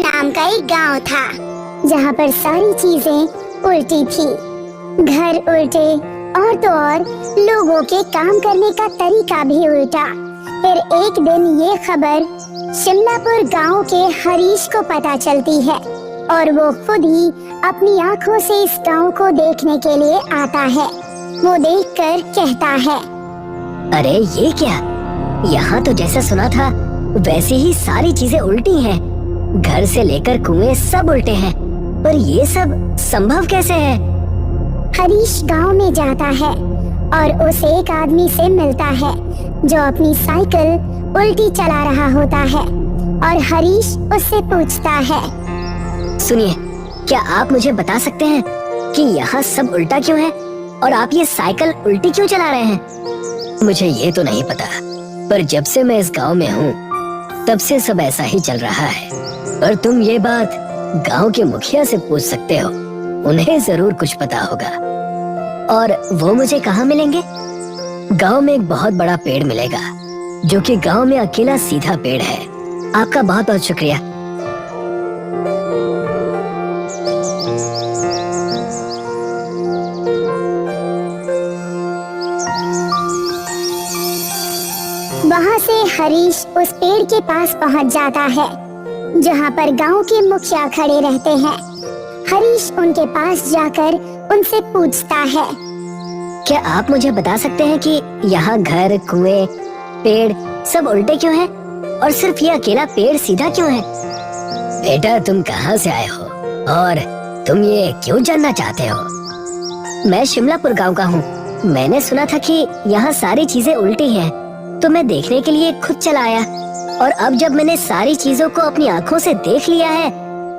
नाम का एक गांव था जहां पर सारी चीजें उल्टी थी। घर उल्टे और तो और लोगों के काम करने का तरीका भी उल्टा। फिर एक दिन ये खबर शिमलापुर गांव के हरीश को पता चलती है और वो खुद ही अपनी आंखों से इस गांव को देखने के लिए आता है। वो देखकर कहता है, अरे ये क्या, यहाँ तो जैसा सुना था वैसे ही सारी चीजें उल्टी हैं। घर से लेकर कुएं सब उल्टे हैं, पर ये सब संभव कैसे है? हरीश गांव में जाता है और उस एक आदमी से मिलता है जो अपनी साइकिल उल्टी चला रहा होता है और हरीश उससे पूछता है, सुनिए, क्या आप मुझे बता सकते हैं कि यहाँ सब उल्टा क्यों है और आप ये साइकिल उल्टी क्यों चला रहे हैं? मुझे ये तो नहीं पता, पर जब से मैं इस गांव में हूँ तब से सब ऐसा ही चल रहा है। पर तुम ये बात गांव के मुखिया से पूछ सकते हो, उन्हें जरूर कुछ पता होगा। और वो मुझे कहाँ मिलेंगे? गांव में एक बहुत बड़ा पेड़ मिलेगा जो कि गांव में अकेला सीधा पेड़ है। आपका बहुत बहुत शुक्रिया। वहाँ से हरीश उस पेड़ के पास पहुँच जाता है जहाँ पर गांव के मुखिया खड़े रहते हैं। हरीश उनके पास जाकर उनसे पूछता है, क्या आप मुझे बता सकते हैं कि यहाँ घर, कुएं, पेड़ सब उल्टे क्यों हैं और सिर्फ ये अकेला पेड़ सीधा क्यों है? बेटा, तुम कहाँ से आए हो और तुम ये क्यों जानना चाहते हो? मैं शिमलापुर गांव का हूँ। मैंने सुना था कि यहाँ सारी चीजें उल्टी हैं, तो मैं देखने के लिए खुद चला आया। और अब जब मैंने सारी चीजों को अपनी आंखों से देख लिया है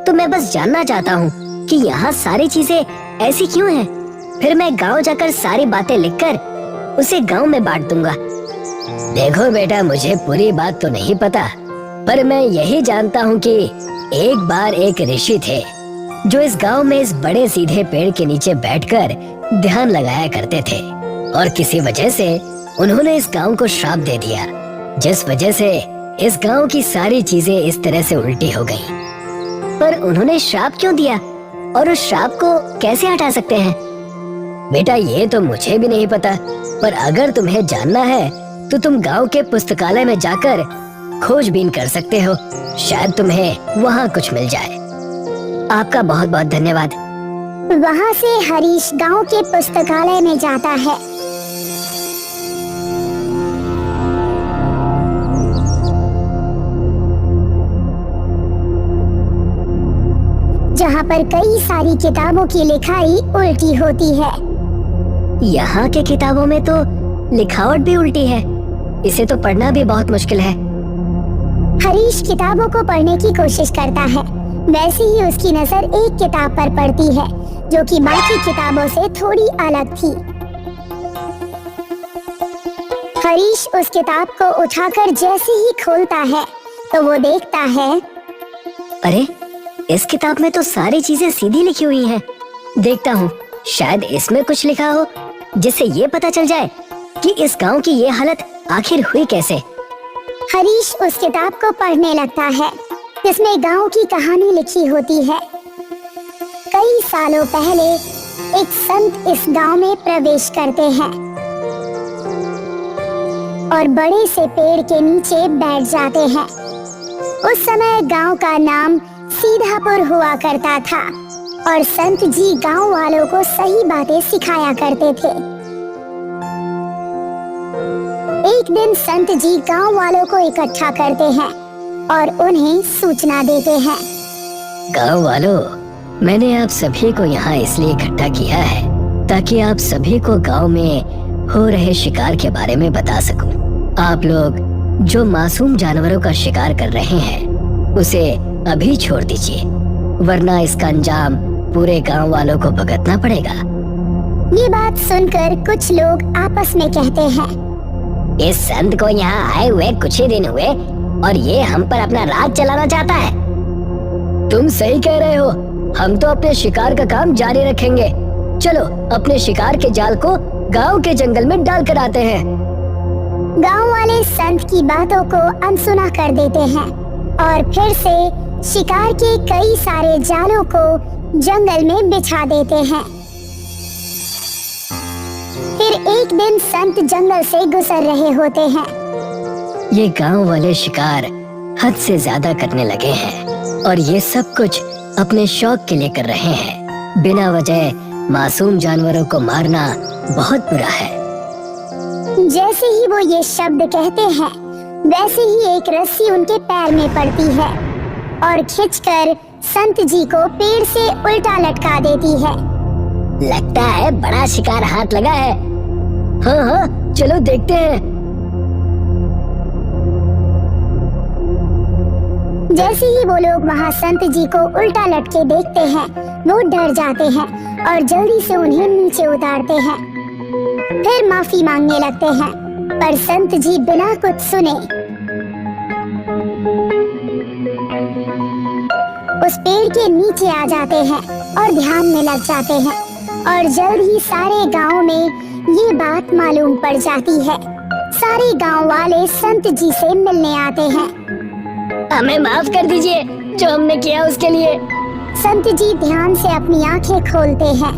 तो मैं बस जानना चाहता हूँ कि यहाँ सारी चीजें ऐसी क्यों हैं। फिर मैं गांव जाकर सारी बातें लिखकर उसे गांव में बांट दूंगा। देखो बेटा, मुझे पूरी बात तो नहीं पता, पर मैं यही जानता हूँ कि एक बार एक ऋषि थे जो इस गांव में इस बड़े सीधे पेड़ के नीचे बैठकर ध्यान लगाया करते थे और किसी वजह से उन्होंने इस गांव को श्राप दे दिया, जिस वजह से इस गांव की सारी चीजें इस तरह से उल्टी हो गईं। पर उन्होंने श्राप क्यों दिया और उस श्राप को कैसे हटा सकते हैं? बेटा, ये तो मुझे भी नहीं पता, पर अगर तुम्हें जानना है तो तुम गांव के पुस्तकालय में जाकर खोजबीन कर सकते हो। शायद तुम्हें वहाँ कुछ मिल जाए। आपका बहुत बहुत धन्यवाद। वहाँ से हरीश गांव के पुस्तकालय में जाता है। जहाँ पर कई सारी किताबों की लिखाई उल्टी होती है। यहाँ के किताबों में तो लिखावट भी उल्टी है। इसे तो पढ़ना भी बहुत मुश्किल है। हरीश किताबों को पढ़ने की कोशिश करता है। वैसे ही उसकी नजर एक किताब पर पड़ती है जो कि बाकी किताबों से थोड़ी अलग थी। हरीश उस किताब को उठाकर जैसे ही खोलता है तो वो देखता है, अरे, इस किताब में तो सारी चीजें सीधी लिखी हुई हैं। देखता हूँ, शायद इसमें कुछ लिखा हो जिससे ये पता चल जाए कि इस गांव की ये हालत आखिर हुई कैसे। हरीश उस किताब को पढ़ने लगता है जिसमें गांव की कहानी लिखी होती है। कई सालों पहले एक संत इस गांव में प्रवेश करते हैं और बड़े से पेड़ के नीचे बैठ जाते हैं। उस समय गांव का नाम सीधापुर हुआ करता था और संत जी गांव वालों को सही बातें सिखाया करते थे। एक दिन संत जी गांव वालों को इकट्ठा करते हैं और उन्हें सूचना देते हैं। गांव वालों, मैंने आप सभी को यहाँ इसलिए इकट्ठा किया है ताकि आप सभी को गांव में हो रहे शिकार के बारे में बता सकूं। आप लोग जो मासूम जानवरों का शिकार कर रहे हैं उसे अभी छोड़ दीजिए, वरना इसका अंजाम पूरे गांव वालों को भुगतना पड़ेगा। ये बात सुनकर कुछ लोग आपस में कहते हैं, इस संत को यहाँ आए हुए कुछ ही दिन हुए और ये हम पर अपना राज चलाना चाहता है। तुम सही कह रहे हो, हम तो अपने शिकार का काम जारी रखेंगे। चलो अपने शिकार के जाल को गांव के जंगल में डाल कर आते हैं। गांव वाले संत की बातों को अनसुना कर देते हैं और फिर से शिकार के कई सारे जालों को जंगल में बिछा देते हैं। फिर एक दिन संत जंगल से गुजर रहे होते हैं। ये गांव वाले शिकार हद से ज्यादा करने लगे हैं और ये सब कुछ अपने शौक के लिए कर रहे हैं। बिना वजह मासूम जानवरों को मारना बहुत बुरा है। जैसे ही वो ये शब्द कहते हैं, वैसे ही एक रस्सी उनके पैर में पड़ती है और खींचकर संत जी को पेड़ से उल्टा लटका देती है। लगता है बड़ा शिकार हाथ लगा है। हाँ हाँ, चलो देखते हैं। जैसे ही वो लोग वहाँ संत जी को उल्टा लटके देखते हैं, वो डर जाते हैं और जल्दी से उन्हें नीचे उतारते हैं। फिर माफी मांगने लगते हैं, पर संत जी बिना कुछ सुने उस पेड़ के नीचे आ जाते हैं और ध्यान में लग जाते हैं और जल्द ही सारे गांव में ये बात मालूम पड़ जाती है। सारे गांव वाले संत जी से मिलने आते हैं। हमें माफ कर दीजिए जो हमने किया उसके लिए। संत जी ध्यान से अपनी आंखें खोलते हैं।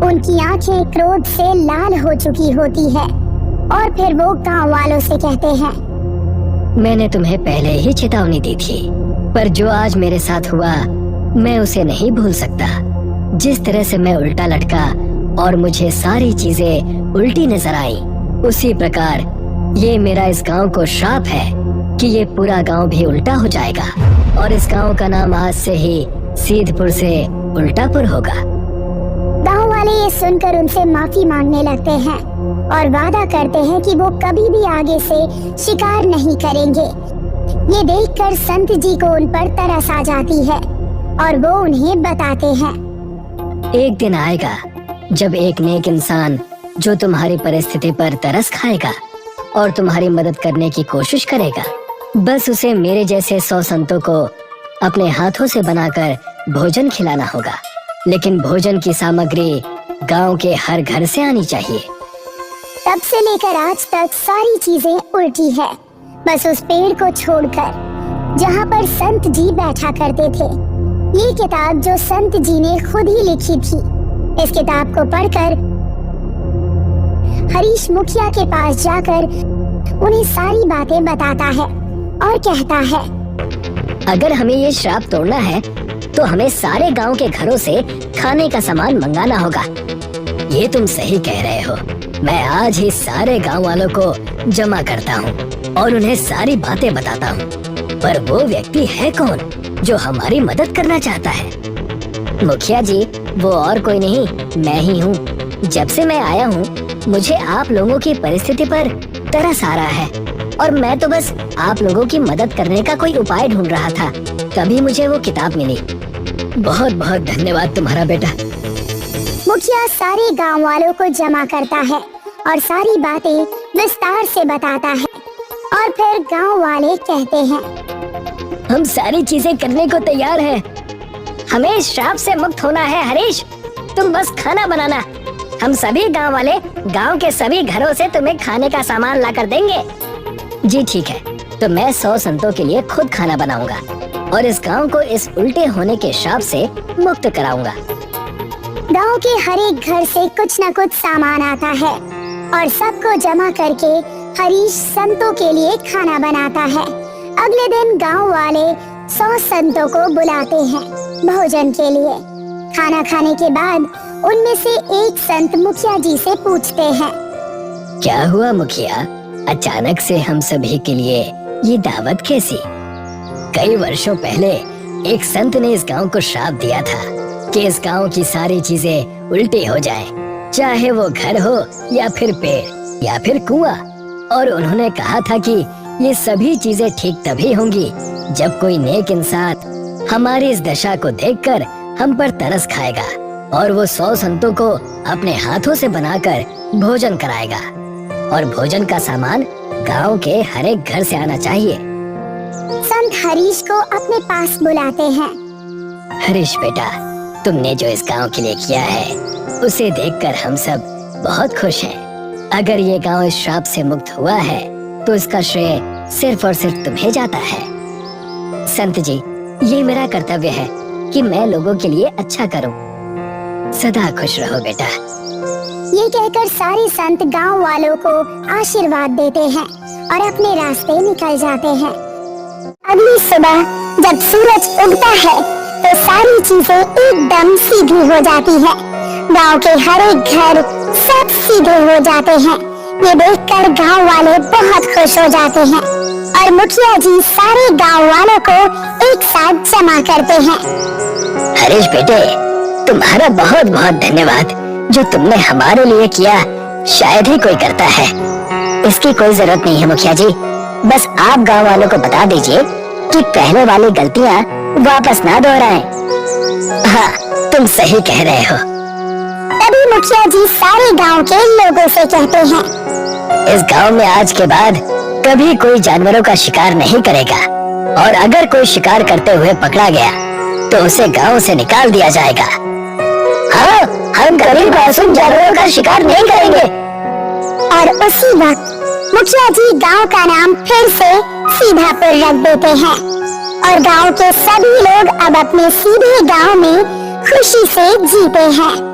उनकी आंखें क्रोध से लाल हो चुकी होती है और फिर वो गांव वालों से कहते हैं, मैंने तुम्हें पहले ही चेतावनी दी थी, पर जो आज मेरे साथ हुआ मैं उसे नहीं भूल सकता। जिस तरह से मैं उल्टा लटका और मुझे सारी चीजें उल्टी नजर आई, उसी प्रकार ये मेरा इस गांव को श्राप है कि ये पूरा गांव भी उल्टा हो जाएगा और इस गांव का नाम आज से ही सीधपुर से उल्टापुर होगा। गांव वाले ये सुनकर उनसे माफी मांगने लगते हैं और वादा करते हैं कि वो कभी भी आगे से शिकार नहीं करेंगे। ये देखकर संत जी को उन पर तरस आ जाती है और वो उन्हें बताते हैं, एक दिन आएगा जब एक नेक इंसान जो तुम्हारी परिस्थिति पर तरस खाएगा और तुम्हारी मदद करने की कोशिश करेगा, बस उसे मेरे जैसे 100 संतों को अपने हाथों से बनाकर भोजन खिलाना होगा। लेकिन भोजन की सामग्री गांव के हर घर से आनी चाहिए। तब से लेकर आज तक सारी चीजें उल्टी है, बस उस पेड़ को छोड़कर जहाँ पर संत जी बैठा करते थे। ये किताब जो संत जी ने खुद ही लिखी थी, इस किताब को पढ़कर हरीश मुखिया के पास जाकर उन्हें सारी बातें बताता है और कहता है, अगर हमें ये श्राप तोड़ना है तो हमें सारे गांव के घरों से खाने का सामान मंगाना होगा। ये तुम सही कह रहे हो। मैं आज ही सारे गांव वालों को जमा करता हूँ और उन्हें सारी बातें बताता हूँ। पर वो व्यक्ति है कौन जो हमारी मदद करना चाहता है? मुखिया जी, वो और कोई नहीं, मैं ही हूँ। जब से मैं आया हूँ मुझे आप लोगों की परिस्थिति पर तरस आ रहा है और मैं तो बस आप लोगों की मदद करने का कोई उपाय ढूंढ रहा था। तभी मुझे वो किताब मिली। बहुत बहुत धन्यवाद तुम्हारा बेटा। मुखिया सारे गांव वालों को जमा करता है और सारी बातें विस्तार से बताता है और फिर गांव वाले कहते हैं, हम सारी चीजें करने को तैयार हैं। हमें इस श्राप से मुक्त होना है हरीश, तुम बस खाना बनाना। हम सभी गांव वाले गांव के सभी घरों से तुम्हें खाने का सामान ला कर देंगे। जी ठीक है, तो मैं 100 संतों के लिए खुद खाना बनाऊंगा और इस गांव को इस उल्टे होने के श्राप से मुक्त कराऊंगा। गांव के हर एक घर से कुछ न कुछ सामान आता है और सबको जमा करके हरीश संतों के लिए खाना बनाता है। अगले दिन गांव वाले 100 संतों को बुलाते हैं भोजन के लिए। खाना खाने के बाद उनमें से एक संत मुखिया जी से पूछते हैं, क्या हुआ मुखिया, अचानक से हम सभी के लिए ये दावत कैसी? कई वर्षों पहले एक संत ने इस गांव को श्राप दिया था कि इस गांव की सारी चीजें उल्टी हो जाएं, चाहे वो घर हो या फिर पेड़ या फिर कुआं। और उन्होंने कहा था कि ये सभी चीजें ठीक तभी होंगी जब कोई नेक इंसान हमारी इस दशा को देखकर हम पर तरस खाएगा और वो 100 संतों को अपने हाथों से बनाकर भोजन कराएगा और भोजन का सामान गांव के हर एक घर से आना चाहिए। संत हरीश को अपने पास बुलाते हैं। हरीश बेटा, तुमने जो इस गांव के लिए किया है उसे देखकर हम सब बहुत खुश हैं। अगर ये गांव इस श्राप से मुक्त हुआ है तो इसका श्रेय सिर्फ और सिर्फ तुम्हें जाता है। संत जी, ये मेरा कर्तव्य है कि मैं लोगों के लिए अच्छा करूं। सदा खुश रहो बेटा। ये कहकर सारे संत गांव वालों को आशीर्वाद देते हैं और अपने रास्ते निकल जाते हैं। अगली सुबह जब सूरज उगता है तो सारी चीजें एकदम सीधी हो जाती है। गांव के हर एक घर सब सीधे हो जाते हैं। ये देखकर गांव वाले बहुत खुश हो जाते हैं और मुखिया जी सारे गांव वालों को एक साथ जमा करते हैं। हरीश बेटे, तुम्हारा बहुत बहुत धन्यवाद। जो तुमने हमारे लिए किया शायद ही कोई करता है। इसकी कोई जरूरत नहीं है मुखिया जी। बस आप गांव वालों को बता दीजिए कि पहले वाली गलतियां वापस ना दोहराएं। हाँ, तुम सही कह रहे हो। तभी मुखिया जी सारे गांव के लोगों से कहते हैं, इस गांव में आज के बाद कभी कोई जानवरों का शिकार नहीं करेगा और अगर कोई शिकार करते हुए पकड़ा गया तो उसे गांव से निकाल दिया जाएगा। हाँ, हम कभी मासूम जानवरों का शिकार नहीं करेंगे। और उसी वक्त मुखिया जी गांव का नाम फिर से सीधापुर रख देते हैं और गांव के सभी लोग अब अपने सीधे गांव में खुशी से जीते हैं।